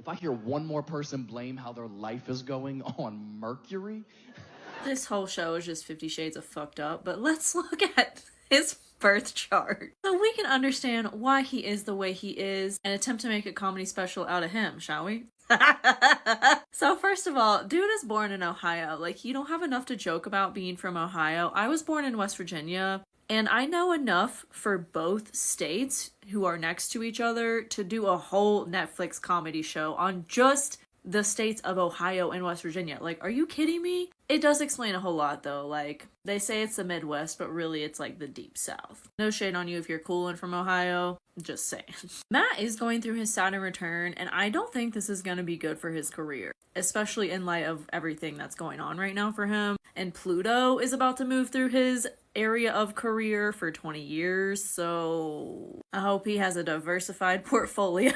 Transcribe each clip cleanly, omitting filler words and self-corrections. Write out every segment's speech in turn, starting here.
If I hear one more person blame how their life is going on Mercury... This whole show is just 50 Shades of fucked up, but let's look at his birth chart so we can understand why he is the way he is and attempt to make a comedy special out of him, shall we? So first of all, dude is born in Ohio. Like, you don't have enough to joke about being from Ohio. I was born in West Virginia, and I know enough for both states who are next to each other to do a whole Netflix comedy show on just the states of Ohio and West Virginia. Like, are you kidding me? It does explain a whole lot, though. Like, they say it's the Midwest, but really it's like the deep South. No shade on you if you're cool and from Ohio. Just saying. Matt is going through his Saturn return, and I don't think this is going to be good for his career, especially in light of everything that's going on right now for him. And Pluto is about to move through his area of career for 20 years, so I hope he has a diversified portfolio.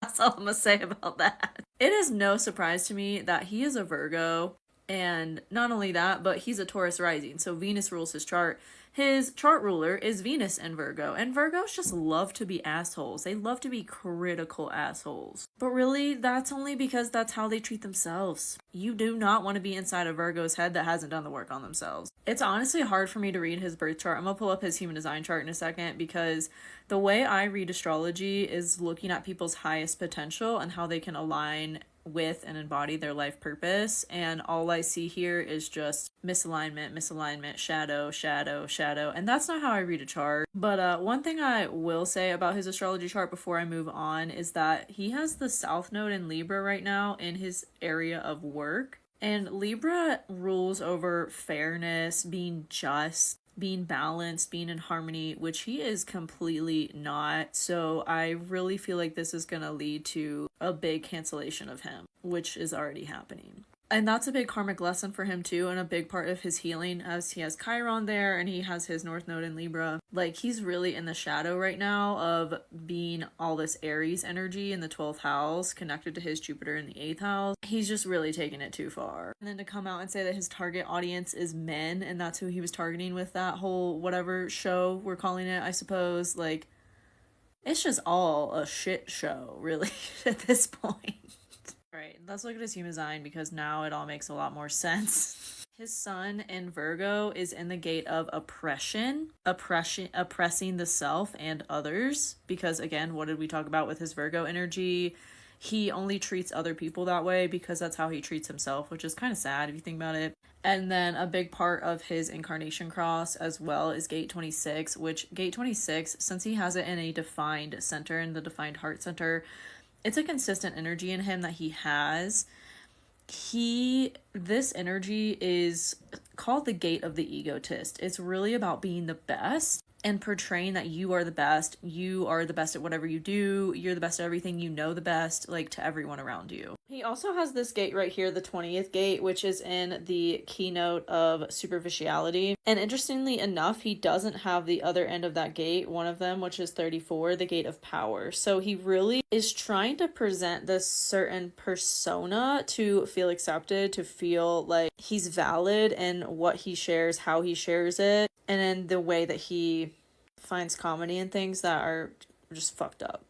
That's all I'm gonna say about that. It is no surprise to me that he is a Virgo, and not only that, but he's a Taurus rising, so Venus rules his chart. His chart ruler is Venus in Virgo, and Virgos just love to be assholes. They love to be critical assholes. But really, that's only because that's how they treat themselves. You do not want to be inside a Virgo's head that hasn't done the work on themselves. It's honestly hard for me to read his birth chart. I'm gonna pull up his human design chart in a second, because the way I read astrology is looking at people's highest potential and how they can align with and embody their life purpose, and all I see here is just misalignment, shadow, and that's not how I read a chart. But one thing I will say about his astrology chart before I move on is that he has the South Node in Libra right now in his area of work, and Libra rules over fairness, being just, being balanced, being in harmony, which he is completely not. So I really feel like this is gonna lead to a big cancellation of him, which is already happening. And that's a big karmic lesson for him too, and a big part of his healing, as he has Chiron there and he has his North Node in Libra. Like, he's really in the shadow right now of being all this Aries energy in the 12th house connected to his Jupiter in the 8th house. He's just really taking it too far. And then to come out and say that his target audience is men, and that's who he was targeting with that whole whatever show we're calling it, I suppose. Like, it's just all a shit show, really, at this point. Right, let's look at his human design, because now it all makes a lot more sense. His sun in Virgo is in the gate of oppression, oppressing the self and others, because again, what did we talk about with his Virgo energy? He only treats other people that way because that's how he treats himself, which is kind of sad if you think about it. And then a big part of his incarnation cross as well is gate 26, which gate 26, since he has it in a defined center, in the defined heart center, it's a consistent energy in him that he has. This energy is called the gate of the egotist. It's really about being the best and portraying that you are the best at whatever you do, you're the best at everything, you know the best, like, to everyone around you. He also has this gate right here, the 20th gate, which is in the keynote of superficiality. And interestingly enough, he doesn't have the other end of that gate, one of them, which is 34, the gate of power. So he really is trying to present this certain persona to feel accepted, to feel like he's valid in what he shares, how he shares it, and in the way that he finds comedy in things that are just fucked up.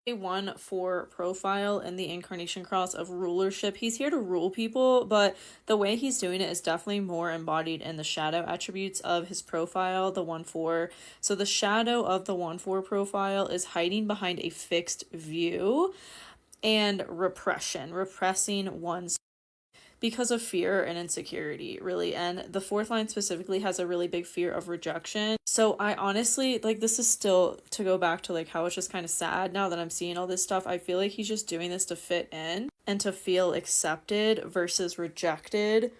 A 1-4 profile in the incarnation cross of rulership. He's here to rule people, but the way he's doing it is definitely more embodied in the shadow attributes of his profile, the 1-4. So the shadow of the 1-4 profile is hiding behind a fixed view and repressing one's because of fear and insecurity, really. And the 4th line specifically has a really big fear of rejection. So I honestly, like, this is still to go back to, like, how it's just kind of sad now that I'm seeing all this stuff. I feel like he's just doing this to fit in and to feel accepted versus rejected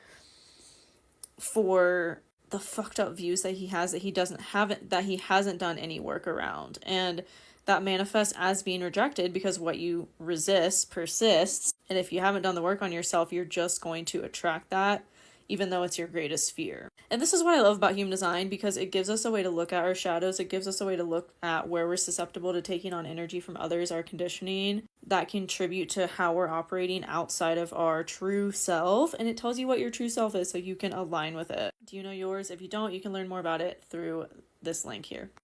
for the fucked up views that he has that he hasn't done any work around. And that manifests as being rejected because what you resist persists. And if you haven't done the work on yourself, you're just going to attract that, even though it's your greatest fear. And this is what I love about human design, because it gives us a way to look at our shadows. It gives us a way to look at where we're susceptible to taking on energy from others, our conditioning that contribute to how we're operating outside of our true self. And it tells you what your true self is so you can align with it. Do you know yours? If you don't, you can learn more about it through this link here.